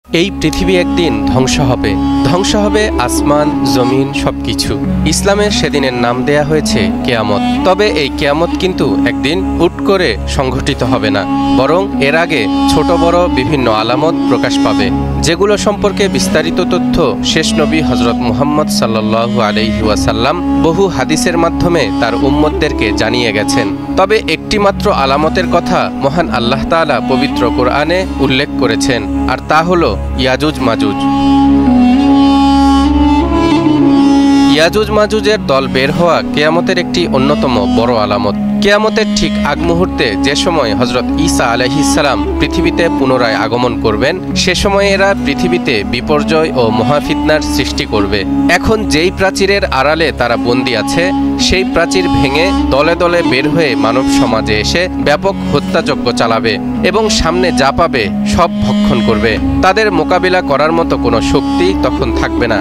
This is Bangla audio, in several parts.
এই পৃথিবী একদিন ধ্বংস হবে আসমান জমিন সবকিছু। ইসলামের সেদিনের নাম দেয়া হয়েছে কিয়ামত। তবে এই কিয়ামত কিন্তু একদিন হুট করে সংঘটিত হবে না, বরং এর আগে ছোট বড় বিভিন্ন আলামত প্রকাশ পাবে, যেগুলো সম্পর্কে বিস্তারিত তথ্য শেষ নবী হযরত মুহাম্মদ সাল্লাল্লাহু আলাইহি ওয়াসাল্লাম বহু হাদিসের মাধ্যমে তার উম্মতদেরকে জানিয়ে গেছেন। তবে একটি মাত্র আলামতের কথা মহান আল্লাহ তাআলা পবিত্র কোরআনে উল্লেখ করেছেন, আর তা হলো ইয়াজুজ মাজুজ। ইয়াজুজ মাজুজের দল বের হওয়া কিয়ামতের একটি অন্যতম বড় আলামত। কিয়ামতের ঠিক আগ মুহূর্তে যে সময় হযরত ঈসা আলাইহিস সালাম পৃথিবীতে পুনরায় আগমন করবেন, সে সময় এরা পৃথিবীতে বিপর্যয় ও মহাফিতনার সৃষ্টি করবে। এখন যেই প্রাচীরের আড়ালে তারা বন্দী আছে, সেই প্রাচীর ভেঙে দলে দলে বের হয়ে মানব সমাজে এসে ব্যাপক হত্যাযজ্ঞ চালাবে এবং সামনে যা পাবে সব ভক্ষণ করবে। তাদের মোকাবিলা করার মতো কোনো শক্তি তখন থাকবে না।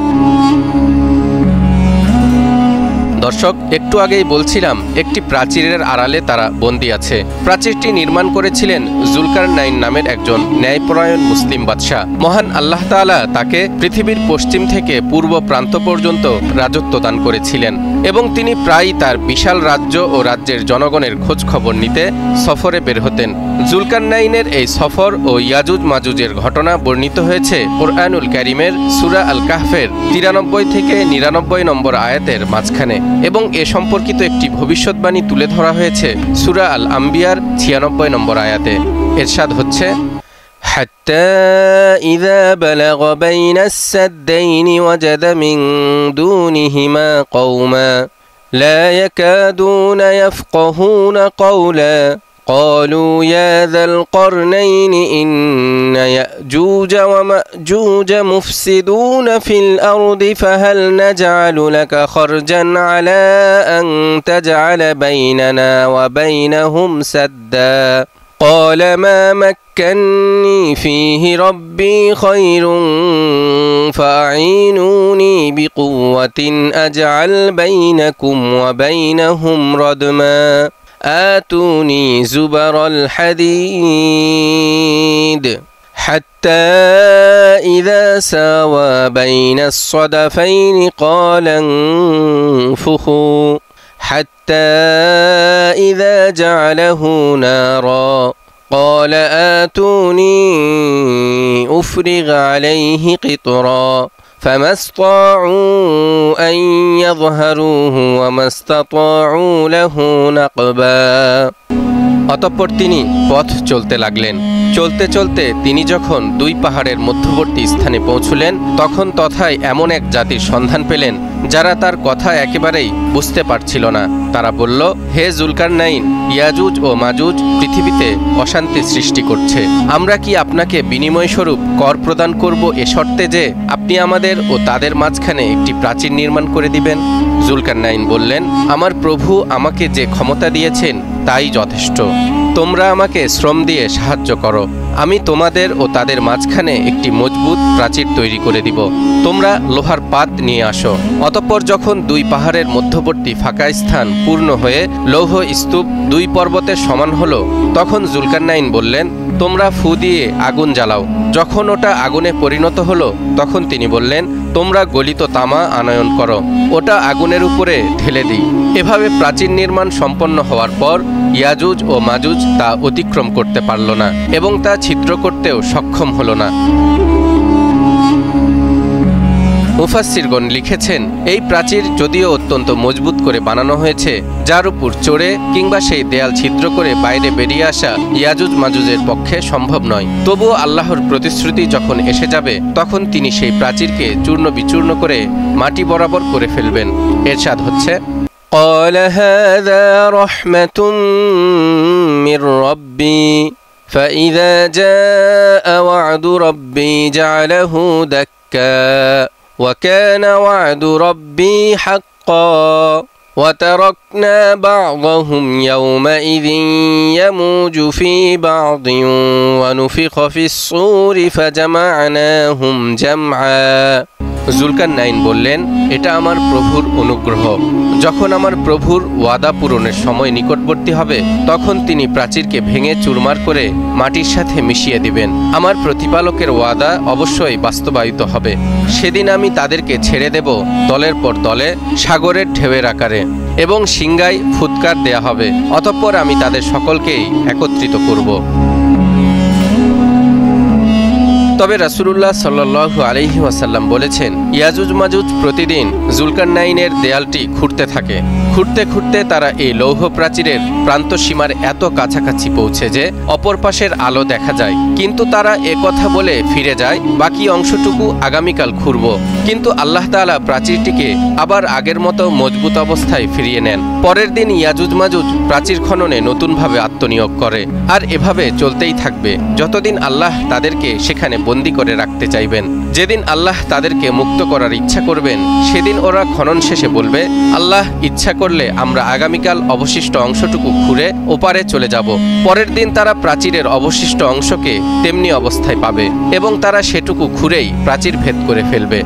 দর্শক, একটু আগেই বলছিলাম একটি প্রাচীরের আড়ালে তারা বন্দী আছে। প্রাচীরটি নির্মাণ করেছিলেন জুলকারনাইন নামের একজন ন্যায়পরায়ণ মুসলিম বাদশাহ। মহান আল্লাহ তাআলা তাকে পৃথিবীর পশ্চিম থেকে পূর্ব প্রান্ত পর্যন্ত রাজত্ব দান করেছিলেন এবং তিনি প্রায়ই তার বিশাল রাজ্য ও রাজ্যের জনগণের খোঁজ খবর নিতে সফরে বের হতেন। জুলকারনাইনের এই সফর ও ইয়াজুজ মাজুজের ঘটনা বর্ণিত হয়েছে কোরআনুল কারীমের সূরা আল কাহফের 93 থেকে 99 নম্বর আয়াতের মাঝখানে, এবং এ সম্পর্কিত একটি ভবিষ্যৎবাণী তুলে ধরা হয়েছে সূরা আল আম্বিয়ার 96 নম্বর আয়াতে। এরশাদ হচ্ছে, حتى إذا بلغ بين السدين وجد من دونهما قوما لا يكادون يفقهون قولا قالوا يا ذا القرنين إن يأجوج ومأجوج مفسدون في الأرض فهل نجعل لك خرجا على أن تجعل بيننا وبينهم سدا قال ما مكني فيه ربي خير فأعينوني بقوة أجعل بينكم وبينهم ردما آتوني زبر الحديد حتى إذا ساوى بين الصدفين قال انفخوا حتى إذا جعله نارا قال آتوني أفرغ عليه قطرا فما استطاعوا أن يظهروه وما استطاعوا له نقبا। অতঃপর তিনি পথ চলতে লাগলেন। চলতে চলতে তিনি যখন দুই পাহাড়ের মধ্যবর্তী স্থানে পৌঁছলেন, তখন তথায় এমন এক জাতির সন্ধান পেলেন যারা তার কথা একেবারেই বুঝতে পারছিল না। তারা বলল, হে জুলকারনাইন, ইয়াজুজ ও মাজুজ পৃথিবীতে অশান্তি সৃষ্টি করছে। আমরা কি আপনাকে বিনিময় স্বরূপ কর প্রদান করব এ শর্তে যে আপনি আমাদের ও তাদের মাঝখানে একটি প্রাচীর নির্মাণ করে দিবেন? জুলকারনাইন বললেন, আমার প্রভু আমাকে যে ক্ষমতা দিয়েছেন তাই যথেষ্ট। তোমরা আমাকে শ্রম দিয়ে সাহায্য করো, আমি তোমাদের ও তাদের মাঝখানে একটি মজবুত প্রাচীর তৈরি করে দিব। তোমরা লোহার পাত নিয়ে আসো। অতঃপর যখন দুই পাহাড়ের মধ্যবর্তী ফাঁকা স্থান পূর্ণ হয়ে লৌহ স্তূপ দুই পর্বতের সমান হলো, তখন জুলকারনাইন বললেন, তোমরা ফু দিয়ে আগুন জ্বালাও। যখন ওটা আগুনে পরিণত হলো, তখন তিনি বললেন, তোমরা গলিত তামা আনয়ন করো, ওটা আগুনের উপরে ঢেলে দিই। এভাবে প্রাচীর নির্মাণ সম্পন্ন হওয়ার পর ইয়াজুজ ও মাজুজ তা অতিক্রম করতে পারল না এবং তা ছিদ্র করতেও সক্ষম হলো না। মুফাসসিরগণ লিখেছেন, এই প্রাচীর যদিও অত্যন্ত মজবুত করে বানানো হয়েছে, যার উপর চড়ে কিংবা সেই দেয়াল ছিদ্র করে বাইরে বেরিয়ে আসা ইয়াজুজ মাজুজের পক্ষে সম্ভব নয়। তবুও আল্লাহর প্রতিশ্রুতি যখন এসে যাবে, তখন তিনি সেই প্রাচীরকে চূর্ণ বিচূর্ণ করে মাটি বরাবর করে ফেলবেন। এরশাদ হচ্ছে, قال هذا رحمة من ربي فإذا جاء وعد ربي جعله دكا وكان وعد ربي حقا وتركنا بعضهم يومئذ يموج في بعض ونفخ في الصور فجمعناهم جمعا জুলকারনাইন বললেন, এটা আমার প্রভুর অনুগ্রহ। যখন আমার প্রভুর ওয়াদা পূরণের সময় নিকটবর্তী হবে তখন তিনি প্রাচীরকে ভেঙে চুরমার করে মাটির সাথে মিশিয়ে দিবেন। আমার প্রতিপালকের ওয়াদা অবশ্যই বাস্তবায়িত হবে। সেদিন আমি তাদেরকে ছেড়ে দেব দলের পর দলে সাগরের ঢেউয়ের আকারে, এবং সিংগায় ফুৎকার দেয়া হবে। অতঃপর আমি তাদের সকলকেই একত্রিত করব। তবে রাসূলুল্লাহ সাল্লাল্লাহু আলাইহি ওয়াসাল্লাম বলেছেন, ইয়াজুজ মাজুজ প্রতিদিন জুলকারনাইনের দেয়ালটি খুঁড়তে থাকে। খুঁড়তে খুঁড়তে তারা এই লৌহ প্রাচীরের প্রান্ত সীমার এত কাছাকাছি পৌঁছে যে অপর পাশের আলো দেখা যায়। কিন্তু তারা একথা বলে ফিরে যায়, বাকি অংশটুকু আগামীকাল খুঁড়ব। কিন্তু আল্লাহ তাআলা প্রাচীরটিকে আবার আগের মতো মজবুত অবস্থায় ফিরিয়ে নেন। পরের দিন ইয়াজুজ মাজুজ প্রাচীর খননে নতুনভাবে আত্মনিয়োগ করে, আর এভাবে চলতেই থাকবে যতদিন আল্লাহ তাদেরকে সেখানে বন্দী করে রাখতে চাইবেন। যেদিন আল্লাহ তাদেরকে মুক্ত করার ইচ্ছা করবেন সেদিন ওরা খনন শেষে বলবে, আল্লাহ ইচ্ছা করলে আমরা আগামীকাল অবশিষ্ট অংশটুকু খুঁড়ে ওপারে চলে যাব। পরের দিন তারা প্রাচীরের অবশিষ্ট অংশকে তেমনি অবস্থায় পাবে এবং তারা সেটুকু খুঁড়েই প্রাচীর ভেদ করে ফেলবে।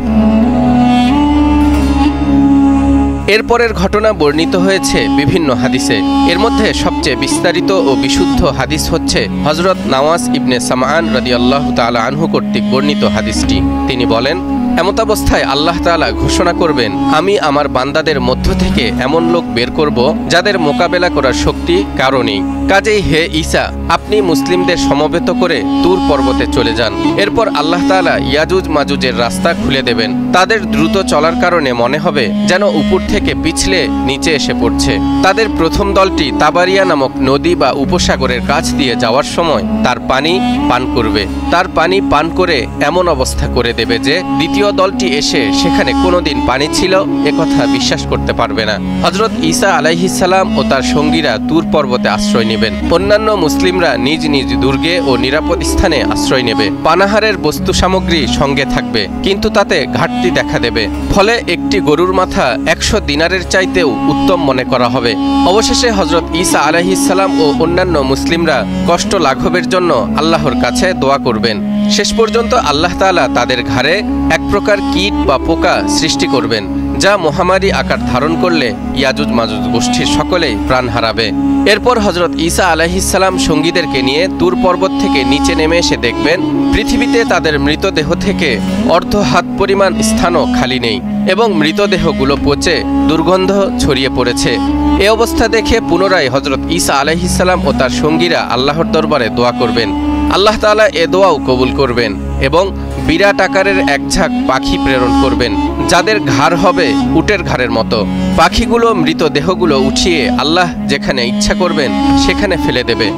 এরপরের ঘটনা বর্ণিত হয়েছে বিভিন্ন হাদিসে। এর মধ্যে সবচেয়ে বিস্তারিত ও বিশুদ্ধ হাদিস হচ্ছে হযরত নওয়াস ইবনে সামআন রাদিয়াল্লাহু তাআলা আনহু কর্তৃক বর্ণিত হাদিসটি। তিনি বলেন, এমতাবস্থায় আল্লাহ তাআলা ঘোষণা করবেন, আমি আমার বান্দাদের মধ্য থেকে এমন লোক বের করব যাদের মোকাবেলা করার শক্তি কারো নেই। কাজেই হে ঈসা, আপনি মুসলিমদের সমবেত করে তুর পর্বতে চলে যান। এরপর আল্লাহ তাআলা ইয়াজুজ মাজুজের রাস্তা খুলে দেবেন। তাদের দ্রুত চলার কারণে মনে হবে যেন উপর থেকে পিছলে নিচে এসে পড়ছে। তাদের প্রথম দলটি তাবারিয়া নামক নদী বা উপসাগরের কাছ দিয়ে যাওয়ার সময় তার পানি পান করবে। তার পানি পান করে এমন অবস্থা করে দেবে যে দ্বিতীয় দলটি এসে সেখানে কোনোদিন পানি ছিল একথা বিশ্বাস করতে পারবে না। হযরত ঈসা আলাইহিস সালাম ও তার সঙ্গীরা তুর পর্বতে আশ্রয় নেবেন। অন্যান্য মুসলিমরা নিজ নিজ দুর্গে ও নিরাপদ স্থানে আশ্রয় নেবে। পানাহারের বস্তু সামগ্রী সঙ্গে থাকবে, কিন্তু তাতে ঘাটতি দেখা দেবে। ফলে একটি গরুর মাথা 100 দিনারের চাইতেও উত্তম মনে করা হবে। অবশেষে হযরত ঈসা আলাইহিস সালাম ও অন্যান্য মুসলিমরা কষ্ট লাঘবের জন্য আল্লাহর কাছে দোয়া করবেন। শেষ পর্যন্ত আল্লাহ তাআলা তাদের ঘাড়ে এক প্রকার কীট বা পোকা সৃষ্টি করবেন, যা মহামারী আকার ধারণ করলে ইয়াজুজ মাজুজ গোষ্ঠীর সকলেই প্রাণ হারাবে। এরপর হযরত ঈসা আলাইহিস সালাম সঙ্গীদেরকে নিয়ে তুর পর্বত থেকে নিচে নেমে এসে দেখবেন পৃথিবীতে তাদের মৃতদেহ থেকে অর্ধ হাত পরিমাণ স্থানও খালি নেই এবং মৃতদেহগুলো পচে দুর্গন্ধ ছড়িয়ে পড়েছে। এ অবস্থা দেখে পুনরায় হযরত ঈসা আলাইহিস সালাম ও তার সঙ্গীরা আল্লাহর দরবারে দোয়া করবেন। আল্লাহ তাআলা এ দোয়াও কবুল করবেন এবং বিরাট আকারের এক ঝাঁক পাখি প্রেরণ করবেন, যাদের ঘাড় হবে উটের ঘাড়ের মতো। পাখিগুলো মৃতদেহগুলো উঠিয়ে আল্লাহ যেখানে ইচ্ছা করবেন সেখানে ফেলে দেবে।